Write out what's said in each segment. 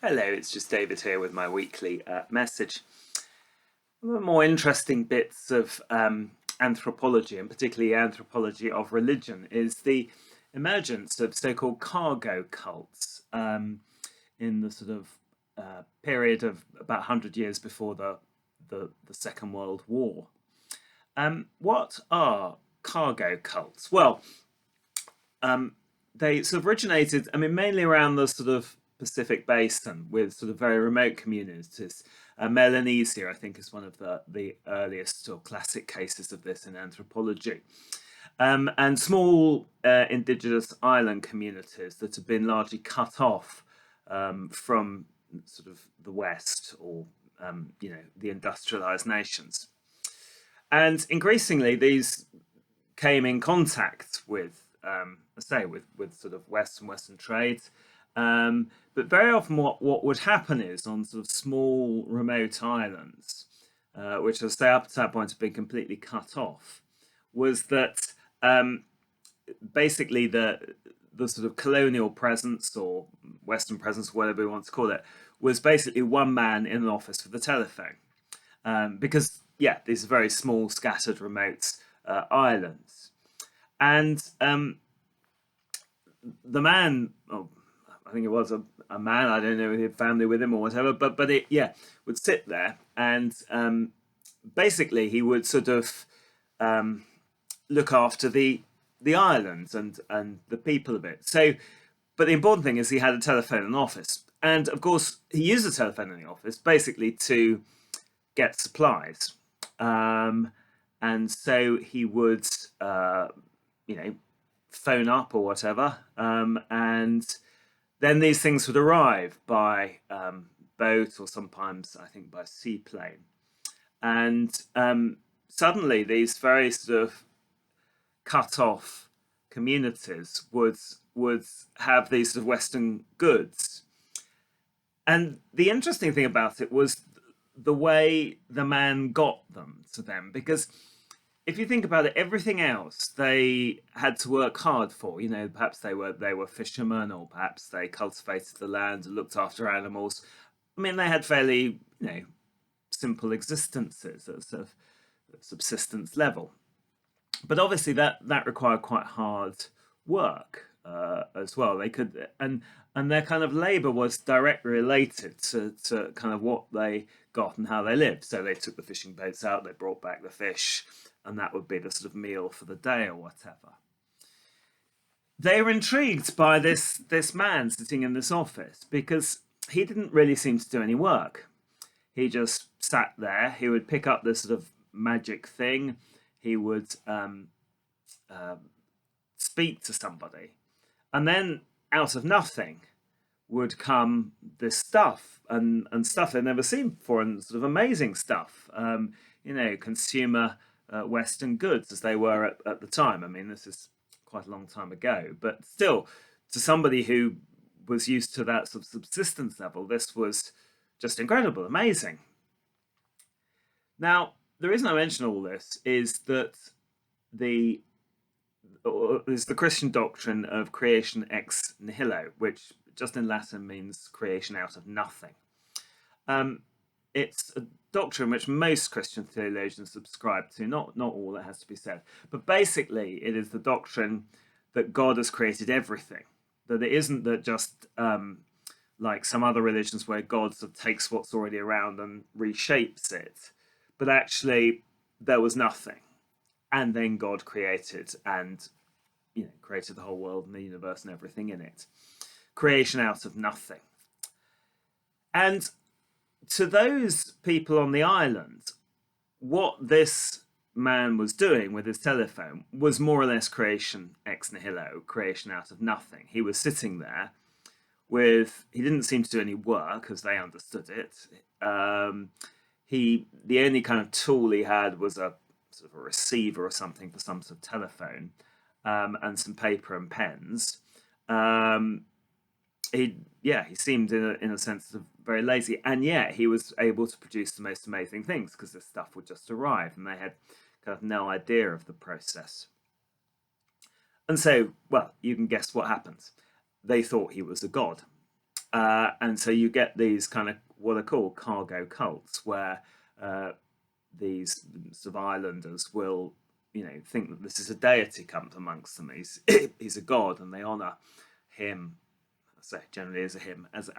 Hello, it's just David here with my weekly message. One of the more interesting bits of anthropology, and particularly anthropology of religion, is the emergence of so-called cargo cults in the sort of period of about 100 years before the Second World War. What are cargo cults? Well, they sort of originated, mainly around the sort of Pacific Basin with sort of very remote communities. Melanesia, I think, is one of the earliest or classic cases of this in anthropology. And small indigenous island communities that have been largely cut off from sort of the West or, the industrialized nations. And increasingly, these came in contact with, with sort of Western trades. But very often, what would happen is on sort of small remote islands, which, as I say, up to that point have been completely cut off, was that basically the sort of colonial presence or Western presence, whatever we want to call it, was basically one man in an office with a telephone, because these are very small, scattered, remote islands, and the man, oh, I think it was a man. I don't know if he had family with him or whatever, but it would sit there, and basically he would sort of look after the island and the people of it. So, but the important thing is he had a telephone in the office, and of course he used the telephone in the office basically to get supplies, and so he would you know phone up or whatever, and then these things would arrive by boat or sometimes I think by seaplane, and suddenly these very sort of cut off communities would have these sort of Western goods. And the interesting thing about it was the way the man got them to them, because if you think about it, everything else they had to work hard for. Perhaps they were fishermen, or perhaps they cultivated the land and looked after animals. They had fairly simple existences at sort of subsistence level. But obviously that required quite hard work as well. They could and their kind of labour was directly related to kind of what they got and how they lived. So they took the fishing boats out, they brought back the fish, and that would be the sort of meal for the day or whatever. They were intrigued by this man sitting in this office because he didn't really seem to do any work. He just sat there. He would pick up this sort of magic thing. He would speak to somebody, and then out of nothing would come this stuff and stuff they'd never seen before, and sort of amazing stuff. Consumer Western goods as they were at the time. This is quite a long time ago, but still, to somebody who was used to that sort of subsistence level, this was just incredible, amazing. Now, the reason I mention all this is that the is the Christian doctrine of creation ex nihilo, which just in Latin means creation out of nothing. It's a doctrine which most Christian theologians subscribe to, not all, that has to be said. But basically, it is the doctrine that God has created everything. That it isn't that just like some other religions where God sort of takes what's already around and reshapes it, but actually there was nothing, and then God created and created the whole world and the universe and everything in it. Creation out of nothing. And to those people on the island, what this man was doing with his telephone was more or less creation ex nihilo, creation out of nothing. He was sitting there he didn't seem to do any work as they understood it. The only kind of tool he had was a sort of a receiver or something for some sort of telephone, and some paper and pens. He seemed in a sense of very lazy, and yet he was able to produce the most amazing things because this stuff would just arrive, and they had kind of no idea of the process. And so, well, you can guess what happens. They thought he was a god. And so you get these kind of what are called cargo cults, where uh, these sort of islanders will, think that this is a deity comes amongst them. He's a god, and they honour him. So generally, as a him, as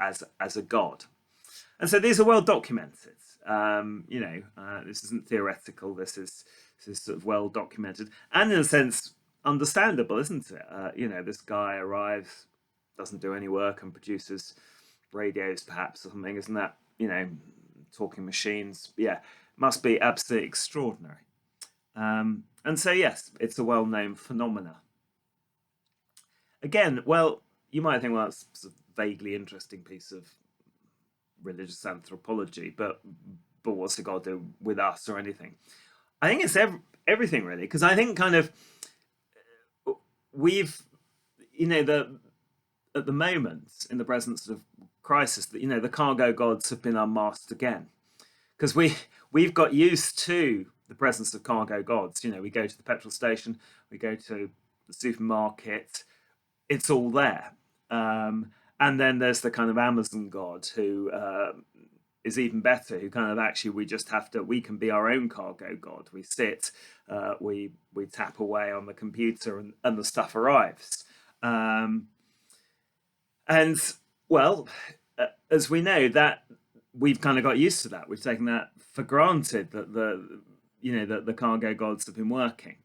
a god. And so these are well documented. This isn't theoretical. This is sort of well documented, and in a sense, understandable, isn't it? This guy arrives, doesn't do any work, and produces radios, perhaps, or something. Isn't that, talking machines? Yeah, must be absolutely extraordinary. And so, yes, it's a well-known phenomena. Again, well, you might think, well, that's a vaguely interesting piece of religious anthropology, but what's it got to do with us or anything? I think it's everything really, because I think kind of we've, the at the moment in the present sort of crisis, that the cargo gods have been unmasked again, because we've got used to the presence of cargo gods. We go to the petrol station, we go to the supermarket, it's all there. And then there's the kind of Amazon god who is even better, who kind of actually we can be our own cargo god. We sit, we tap away on the computer, and the stuff arrives. And well, as we know, that we've kind of got used to that. We've taken that for granted, that the cargo gods have been working.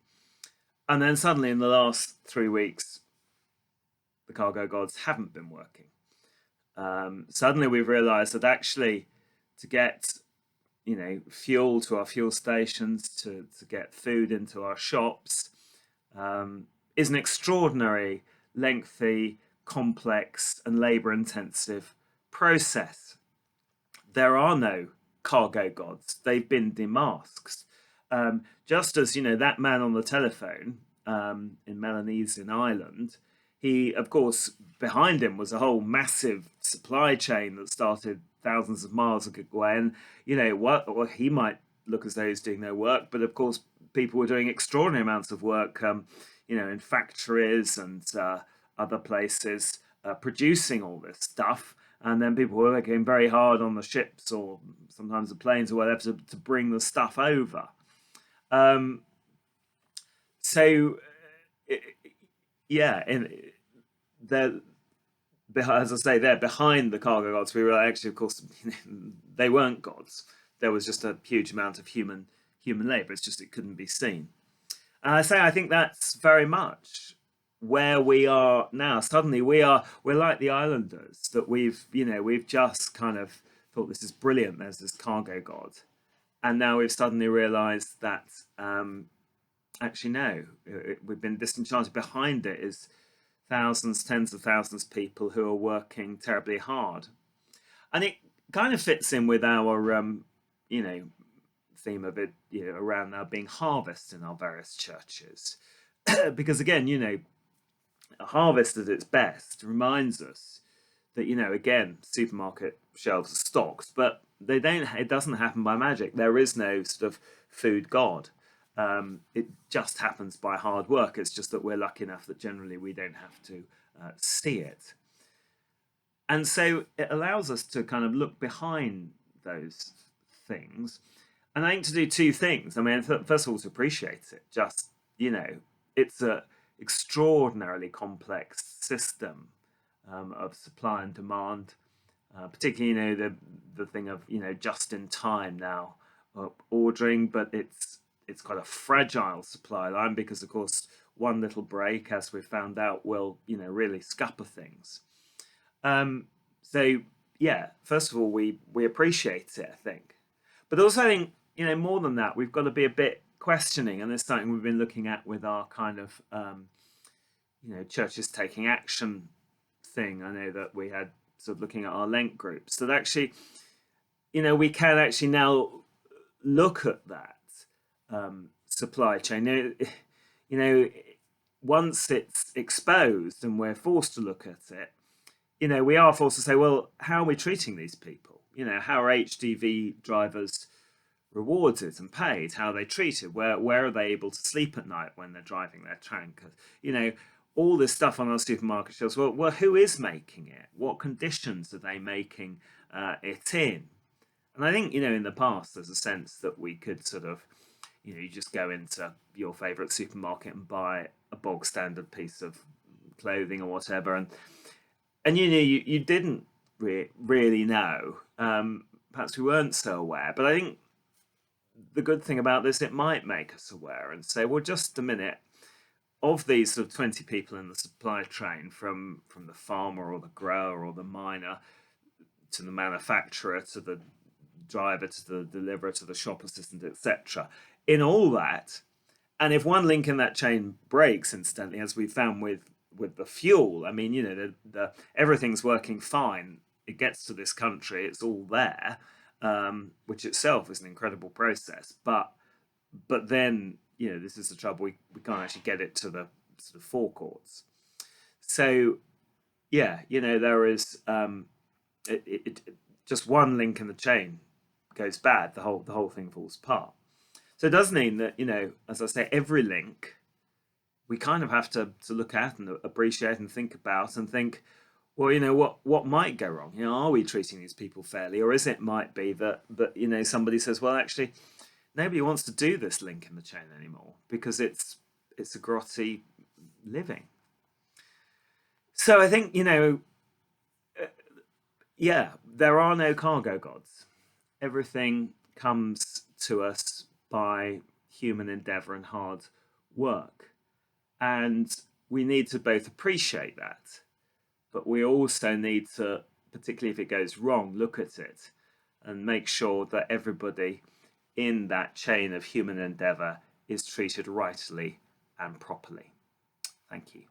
And then suddenly in the last 3 weeks, the cargo gods haven't been working. Suddenly we've realized that actually to get fuel to our fuel stations, to get food into our shops, is an extraordinary, lengthy, complex and labor intensive process. There are no cargo gods. They've been demasked. Just as that man on the telephone in Melanesian Island, he, of course, behind him was a whole massive supply chain that started thousands of miles away. And he might look as though he's doing no work, but of course, people were doing extraordinary amounts of work, in factories and other places, producing all this stuff. And then people were working very hard on the ships or sometimes the planes or whatever to bring the stuff over. So, yeah, as I say, they're behind the cargo gods. We were actually, of course, they weren't gods. There was just a huge amount of human labor. It's just it couldn't be seen. And I think that's very much where we are now. Suddenly we're like the islanders, that we've just kind of thought this is brilliant. There's this cargo god, and now we've suddenly realised that actually no, we've been disenchanted. Behind it is thousands, tens of thousands of people who are working terribly hard, and it kind of fits in with our theme of it, around now being harvest in our various churches, because again, a harvest at its best reminds us that again, supermarket shelves are stocked, but they don't. It doesn't happen by magic. There is no sort of food god. It just happens by hard work. It's just that we're lucky enough that generally we don't have to see it. And so it allows us to kind of look behind those things. And I think to do two things. I mean, first of all, to appreciate it. Just, it's a extraordinarily complex system of supply and demand, particularly, the thing of, just in time now ordering, but it's quite a fragile supply line, because of course one little break, as we've found out, will really scupper things. So yeah, first of all, we appreciate it, I think, but also I think more than that, we've got to be a bit questioning, and it's something we've been looking at with our kind of churches taking action thing. I know that we had sort of looking at our Lent groups, that actually we can actually now look at that supply chain. Once it's exposed and we're forced to look at it, we are forced to say, well, how are we treating these people? How are HDV drivers rewarded and paid? How are they treated? Where are they able to sleep at night when they're driving their tankers? all this stuff on our supermarket shelves. Well, who is making it? What conditions are they making it in? And I think, in the past, there's a sense that we could sort of, you just go into your favourite supermarket and buy a bog standard piece of clothing or whatever, and you didn't really know. Perhaps we weren't so aware, but I think the good thing about this, it might make us aware and say, well, just a minute. Of these sort of 20 people in the supply chain, from the farmer or the grower or the miner to the manufacturer to the driver to the deliverer to the shop assistant, etc., in all that, and if one link in that chain breaks instantly, as we found with the fuel, I mean, the everything's working fine. It gets to this country, it's all there, which itself is an incredible process. But then, this is the trouble. We can't actually get it to the sort of forecourts. So yeah, there is just one link in the chain goes bad, the whole thing falls apart. So it does mean that, as I say, every link we kind of have to look at and appreciate and think about and think, well, what might go wrong? Are we treating these people fairly, or is it might be that somebody says, well, actually, nobody wants to do this link in the chain anymore because it's a grotty living. So I think, yeah, there are no cargo gods. Everything comes to us by human endeavor and hard work. And we need to both appreciate that, but we also need to, particularly if it goes wrong, look at it and make sure that everybody in that chain of human endeavor is treated rightly and properly. Thank you.